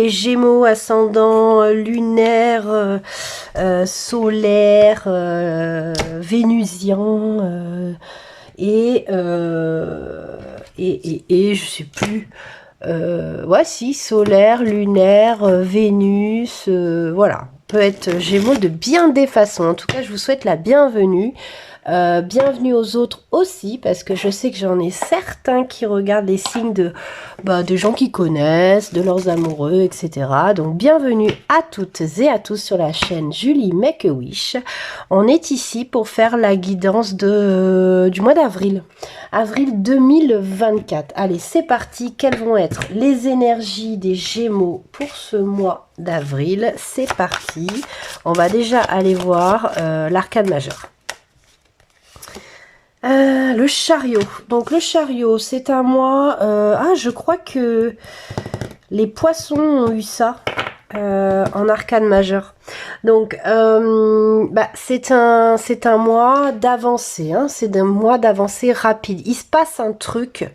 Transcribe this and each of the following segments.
les Gémeaux, ascendant lunaire, solaire, vénusien, et je sais plus. Ouais, si, solaire, lunaire, Vénus, voilà. Peut être Gémeaux de bien des façons. En tout cas, je vous souhaite la bienvenue. Bienvenue aux autres aussi, parce que je sais que j'en ai certains qui regardent les signes de gens qui connaissent, de leurs amoureux, etc. Donc bienvenue à toutes et à tous sur la chaîne Julie Make a Wish. On est ici pour faire la guidance du mois d'avril. Avril 2024. Allez, c'est parti. Quelles vont être les énergies des Gémeaux pour ce mois d'avril? C'est parti. On va déjà aller voir l'arcane majeur. Le chariot. Donc le chariot, c'est un mois... je crois que les poissons ont eu ça en arcane majeur. Donc c'est un mois d'avancée. Hein, c'est un mois d'avancée rapide. Il se passe un truc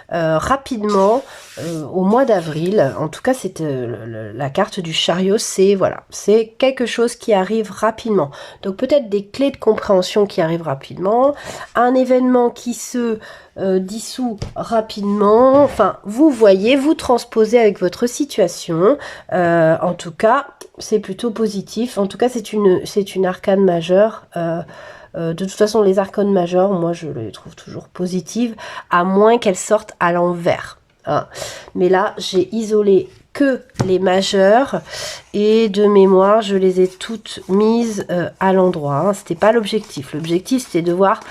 rapidement au mois d'avril. En tout cas, c'est la carte du chariot. C'est quelque chose qui arrive rapidement. Donc peut-être des clés de compréhension qui arrivent rapidement, un événement qui se dissout rapidement. Enfin, vous voyez, vous transposez avec votre situation. En tout cas, c'est plutôt positif. En tout cas, c'est une arcane majeure. De toute façon, les arcanes majeures, moi, je les trouve toujours positives, à moins qu'elles sortent à l'envers. Hein. Mais là, j'ai isolé que les majeures et de mémoire, je les ai toutes mises à l'endroit. Hein. C'était pas l'objectif. L'objectif, c'était de voir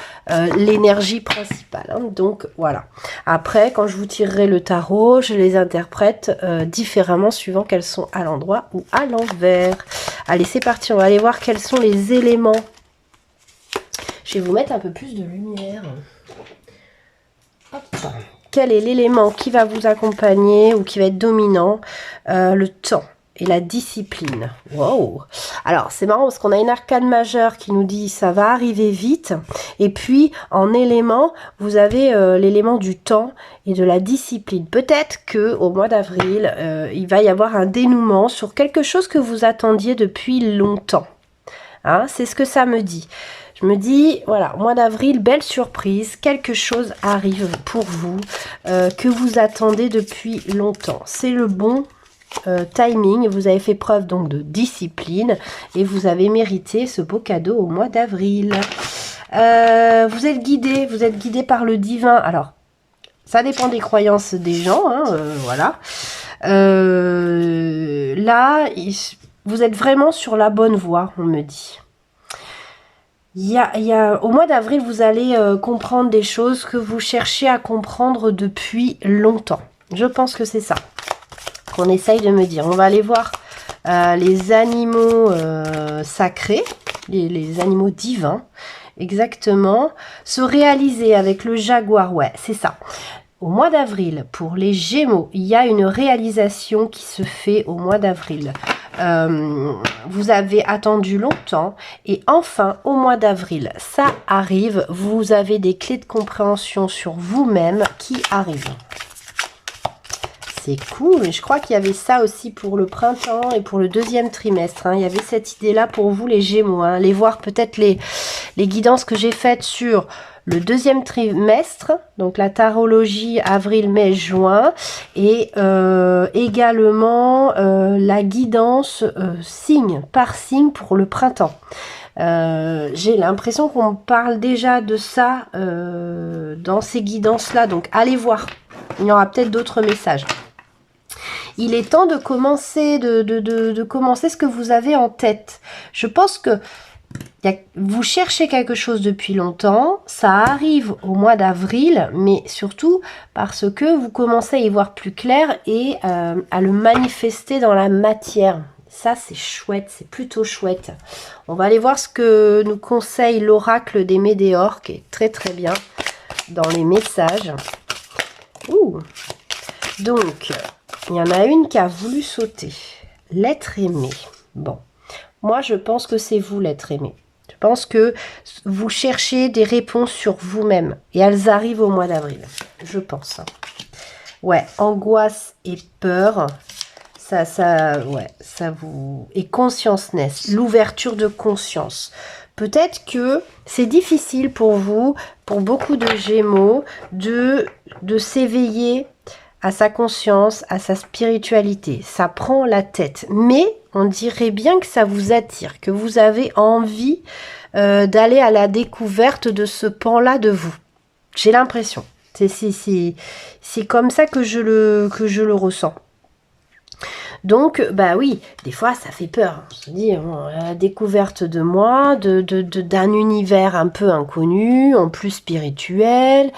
l'énergie principale. Hein. Donc, voilà. Après, quand je vous tirerai le tarot, je les interprète différemment suivant qu'elles sont à l'endroit ou à l'envers. Allez, c'est parti. On va aller voir quels sont les éléments. Je vais vous mettre un peu plus de lumière. Hop. Quel est l'élément qui va vous accompagner ou qui va être dominant? Le temps et la discipline. Wow. Alors, c'est marrant parce qu'on a une arcane majeure qui nous dit ça va arriver vite. Et puis, en élément, vous avez l'élément du temps et de la discipline. Peut-être que au mois d'avril, il va y avoir un dénouement sur quelque chose que vous attendiez depuis longtemps. Hein, c'est ce que ça me dit. Je me dis, voilà, mois d'avril, belle surprise, quelque chose arrive pour vous que vous attendez depuis longtemps. C'est le bon timing, vous avez fait preuve donc de discipline et vous avez mérité ce beau cadeau au mois d'avril. Vous êtes guidé par le divin. Alors, ça dépend des croyances des gens, hein, voilà. Là, vous êtes vraiment sur la bonne voie, on me dit. Au mois d'avril, vous allez comprendre des choses que vous cherchez à comprendre depuis longtemps. Je pense que c'est ça qu'on essaye de me dire. On va aller voir les animaux sacrés, les animaux divins, exactement. Se réaliser avec le jaguar, ouais, c'est ça. Au mois d'avril, pour les Gémeaux, il y a une réalisation qui se fait au mois d'avril. Vous avez attendu longtemps et enfin au mois d'avril ça arrive, vous avez des clés de compréhension sur vous-même qui arrivent. C'est cool, je crois qu'il y avait ça aussi pour le printemps et pour le deuxième trimestre, hein. Il y avait cette idée là pour vous les Gémeaux, hein. Allez voir peut-être les guidances que j'ai faites sur le deuxième trimestre, donc la tarologie avril, mai, juin, et également la guidance signe par signe pour le printemps. J'ai l'impression qu'on parle déjà de ça dans ces guidances-là, donc allez voir, il y aura peut-être d'autres messages. Il est temps de commencer, de commencer ce que vous avez en tête. Je pense que vous cherchez quelque chose depuis longtemps, ça arrive au mois d'avril, mais surtout parce que vous commencez à y voir plus clair et à le manifester dans la matière. Ça, c'est chouette, c'est plutôt chouette. On va aller voir ce que nous conseille l'oracle des Médéors, qui est très très bien dans les messages. Ouh. Donc, il y en a une qui a voulu sauter. L'être aimé. Bon, moi je pense que c'est vous l'être aimé. Je pense que vous cherchez des réponses sur vous-même. Et elles arrivent au mois d'avril. Je pense. Ouais, angoisse et peur. Ouais, ça vous... Et consciousness, l'ouverture de conscience. Peut-être que c'est difficile pour vous, pour beaucoup de Gémeaux, de s'éveiller à sa conscience, à sa spiritualité. Ça prend la tête. Mais on dirait bien que ça vous attire, que vous avez envie d'aller à la découverte de ce pan-là de vous. J'ai l'impression. C'est comme ça que je le ressens. Donc, bah oui, des fois, ça fait peur. On se dit, bon, la découverte de moi, d'un univers un peu inconnu, en plus spirituel.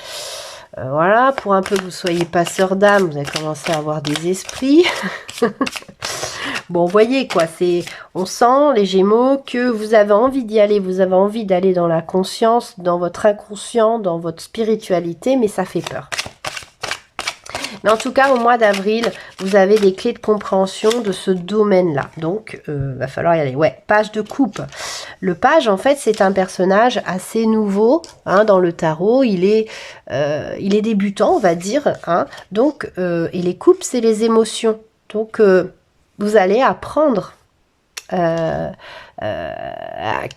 Voilà, pour un peu que vous soyez passeur d'âme, vous allez commencer à avoir des esprits. Bon, vous voyez quoi, on sent, les Gémeaux, que vous avez envie d'y aller, vous avez envie d'aller dans la conscience, dans votre inconscient, dans votre spiritualité, mais ça fait peur. Mais en tout cas, au mois d'avril, vous avez des clés de compréhension de ce domaine-là. Donc, va falloir y aller. Ouais, page de coupe. Le page, en fait, c'est un personnage assez nouveau hein, dans le tarot. Il est débutant, on va dire. Hein. Donc, et les coupes, c'est les émotions. Donc, vous allez apprendre à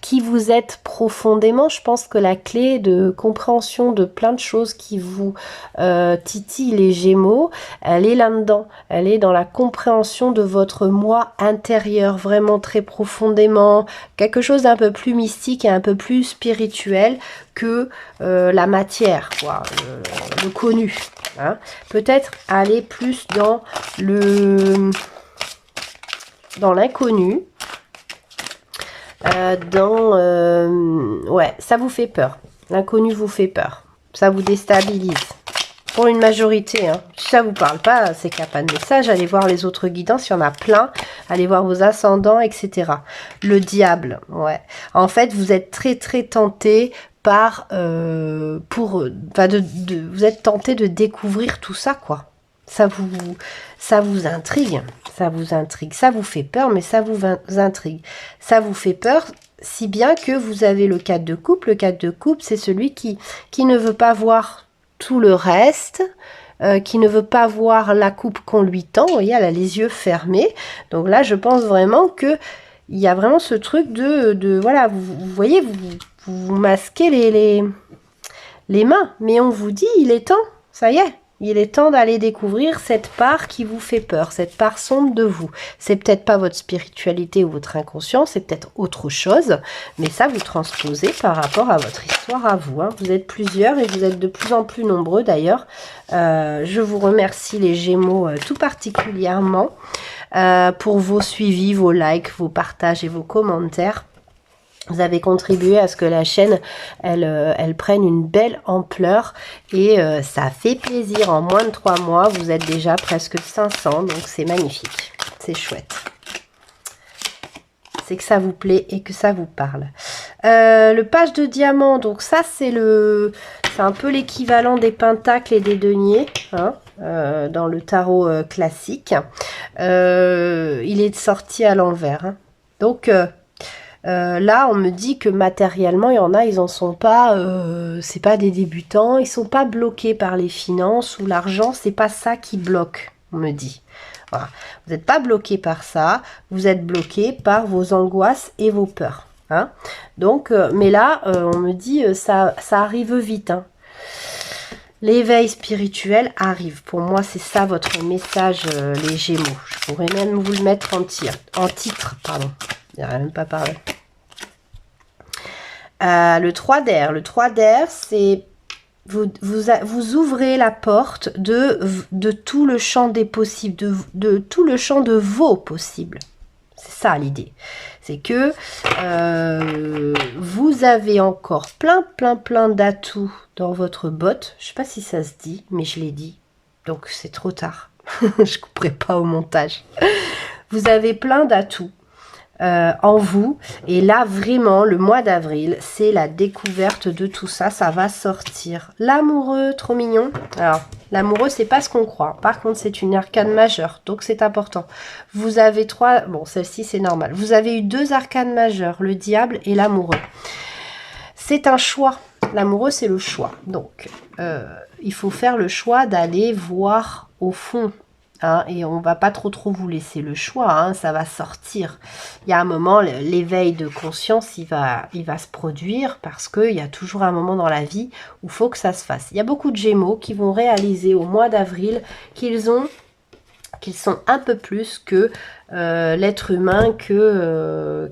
qui vous êtes profondément. Je pense que la clé de compréhension de plein de choses qui vous titillent les Gémeaux, elle est là-dedans. Elle est dans la compréhension de votre moi intérieur, vraiment très profondément. Quelque chose d'un peu plus mystique et un peu plus spirituel que la matière, quoi, le connu. Hein. Peut-être aller plus dans l'inconnu. Ouais, ça vous fait peur. L'inconnu vous fait peur. Ça vous déstabilise. Pour une majorité, hein. Si ça vous parle pas, c'est qu'il n'y a pas de message. Allez voir les autres guidances, il y en a plein. Allez voir vos ascendants, etc. Le diable, ouais. En fait, vous êtes très très tenté par... vous êtes tenté de découvrir tout ça, quoi. Ça vous intrigue, ça vous intrigue, ça vous fait peur, mais ça vous intrigue. Ça vous fait peur, si bien que vous avez le 4 de coupe. Le 4 de coupe, c'est celui qui ne veut pas voir tout le reste, qui ne veut pas voir la coupe qu'on lui tend. Vous voyez, elle a les yeux fermés. Donc là, je pense vraiment que il y a vraiment ce truc de voilà, vous voyez, vous masquez les mains. Mais on vous dit, il est temps, ça y est. Il est temps d'aller découvrir cette part qui vous fait peur, cette part sombre de vous. C'est peut-être pas votre spiritualité ou votre inconscient, c'est peut-être autre chose, mais ça vous transposez par rapport à votre histoire à vous. Hein. Vous êtes plusieurs et vous êtes de plus en plus nombreux d'ailleurs. Je vous remercie les Gémeaux tout particulièrement pour vos suivis, vos likes, vos partages et vos commentaires. Vous avez contribué à ce que la chaîne, elle prenne une belle ampleur et ça fait plaisir. En moins de 3 mois, vous êtes déjà presque 500, donc c'est magnifique. C'est chouette. C'est que ça vous plaît et que ça vous parle. Le page de diamant, donc ça c'est un peu l'équivalent des pentacles et des deniers, hein, dans le tarot classique. Il est sorti à l'envers. Hein. Donc... là, on me dit que matériellement, il y en a, ils en sont pas, c'est pas des débutants, ils sont pas bloqués par les finances ou l'argent, c'est pas ça qui bloque, on me dit. Voilà. Vous n'êtes pas bloqué par ça, vous êtes bloqué par vos angoisses et vos peurs. Hein. Donc, mais là, on me dit, ça arrive vite. Hein. L'éveil spirituel arrive. Pour moi, c'est ça votre message, les Gémeaux. Je pourrais même vous le mettre en titre, pardon. Il n'y a même pas parlé. Le 3 d'air. Le 3 d'air, c'est vous ouvrez la porte de tout le champ des possibles, de tout le champ de vos possibles. C'est ça l'idée. C'est que vous avez encore plein d'atouts dans votre botte. Je ne sais pas si ça se dit, mais je l'ai dit. Donc c'est trop tard. Je ne couperai pas au montage. Vous avez plein d'atouts. En vous, et là vraiment le mois d'avril c'est la découverte de tout ça, ça va sortir. L'amoureux, trop mignon. Alors l'amoureux, c'est pas ce qu'on croit, par contre c'est une arcane majeure, donc c'est important. Vous avez 3, bon celle-ci c'est normal, vous avez eu 2 arcanes majeures, le diable et l'amoureux. C'est un choix, l'amoureux c'est le choix, donc il faut faire le choix d'aller voir au fond hein, et on va pas trop vous laisser le choix, hein, ça va sortir. Il y a un moment, l'éveil de conscience, il va se produire parce qu'il y a toujours un moment dans la vie où il faut que ça se fasse. Il y a beaucoup de Gémeaux qui vont réaliser au mois d'avril qu'ils sont un peu plus que l'être humain qu'ils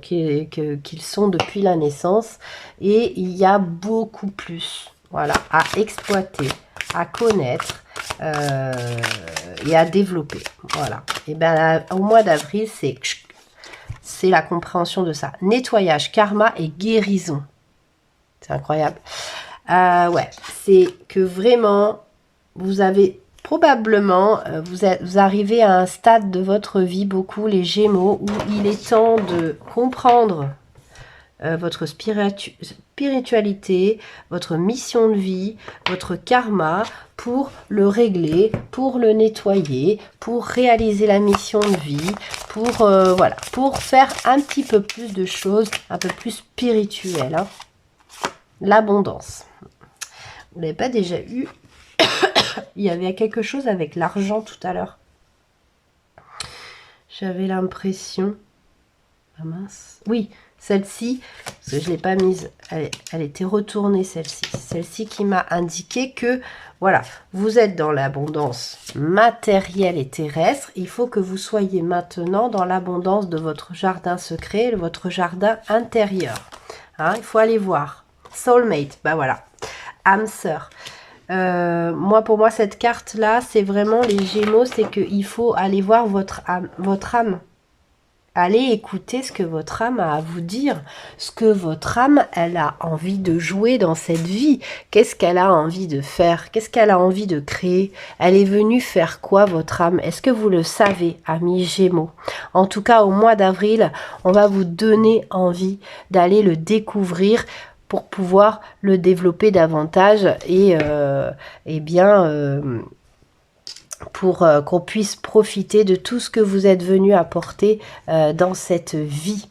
sont depuis la naissance, et il y a beaucoup plus, voilà, à exploiter, à connaître et à développer. Voilà. Et bien au mois d'avril, c'est la compréhension de ça. Nettoyage, karma et guérison. C'est incroyable. Ouais, c'est que vraiment, vous avez probablement, vous arrivez à un stade de votre vie, beaucoup les Gémeaux, où il est temps de comprendre votre spiritualité, votre mission de vie, votre karma, pour le régler, pour le nettoyer, pour réaliser la mission de vie, pour voilà, pour faire un petit peu plus de choses, un peu plus spirituelles, hein. L'abondance. Vous l'avez pas déjà eu? Il y avait quelque chose avec l'argent tout à l'heure. J'avais l'impression... Ah mince. Oui, celle-ci, parce que je ne l'ai pas mise, elle était retournée, celle-ci. Celle-ci qui m'a indiqué que, voilà, vous êtes dans l'abondance matérielle et terrestre. Il faut que vous soyez maintenant dans l'abondance de votre jardin secret, votre jardin intérieur. Hein, il faut aller voir. Soulmate, bah voilà. Âme sœur. Moi, pour moi, cette carte-là, c'est vraiment les Gémeaux, c'est qu'il faut aller voir votre âme. Allez écouter ce que votre âme a à vous dire, ce que votre âme, elle a envie de jouer dans cette vie. Qu'est-ce qu'elle a envie de faire? Qu'est-ce qu'elle a envie de créer? Elle est venue faire quoi, votre âme? Est-ce que vous le savez, amis Gémeaux? En tout cas, au mois d'avril, on va vous donner envie d'aller le découvrir pour pouvoir le développer davantage et pour qu'on puisse profiter de tout ce que vous êtes venu apporter dans cette vie.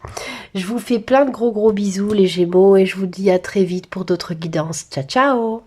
Je vous fais plein de gros bisous les Gémeaux et je vous dis à très vite pour d'autres guidances. Ciao ciao.